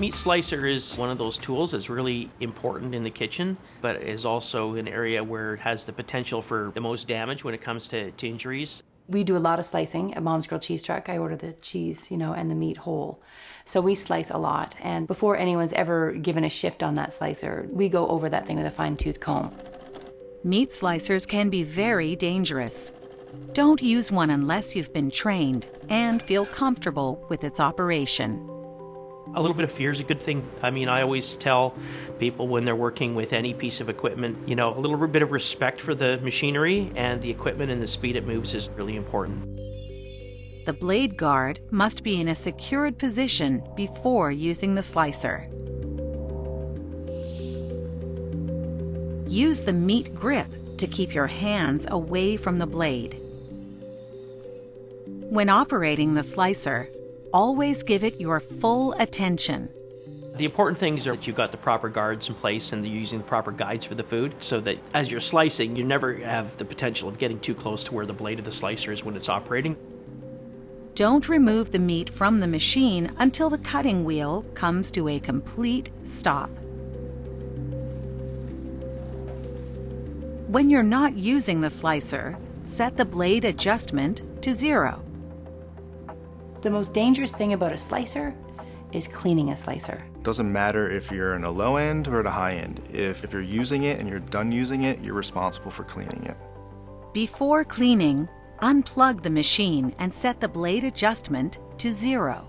Meat slicer is one of those tools that's really important in the kitchen, but is also an area where it has the potential for the most damage when it comes to injuries. We do a lot of slicing at Mom's Grilled Cheese Truck. I order the cheese, and the meat whole. So we slice a lot. And before anyone's ever given a shift on that slicer, we go over that thing with a fine-tooth comb. Meat slicers can be very dangerous. Don't use one unless you've been trained and feel comfortable with its operation. A little bit of fear is a good thing. I always tell people when they're working with any piece of equipment, a little bit of respect for the machinery and the equipment and the speed it moves is really important. The blade guard must be in a secured position before using the slicer. Use the meat grip to keep your hands away from the blade. When operating the slicer, always give it your full attention. The important things are that you've got the proper guards in place and you're using the proper guides for the food so that as you're slicing, you never have the potential of getting too close to where the blade of the slicer is when it's operating. Don't remove the meat from the machine until the cutting wheel comes to a complete stop. When you're not using the slicer, set the blade adjustment to 0. The most dangerous thing about a slicer is cleaning a slicer. Doesn't matter if you're in a low end or at a high end. If you're using it and you're done using it, you're responsible for cleaning it. Before cleaning, unplug the machine and set the blade adjustment to 0.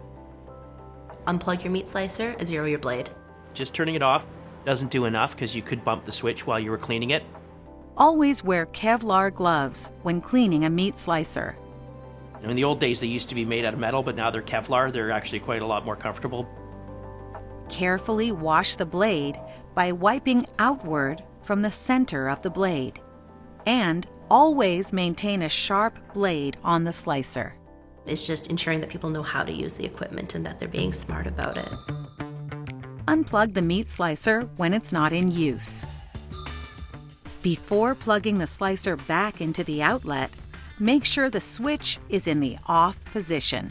Unplug your meat slicer and 0 your blade. Just turning it off doesn't do enough because you could bump the switch while you were cleaning it. Always wear Kevlar gloves when cleaning a meat slicer. In the old days, they used to be made out of metal, but now they're Kevlar. They're actually quite a lot more comfortable. Carefully wash the blade by wiping outward from the center of the blade. And always maintain a sharp blade on the slicer. It's just ensuring that people know how to use the equipment and that they're being smart about it. Unplug the meat slicer when it's not in use. Before plugging the slicer back into the outlet, make sure the switch is in the off position.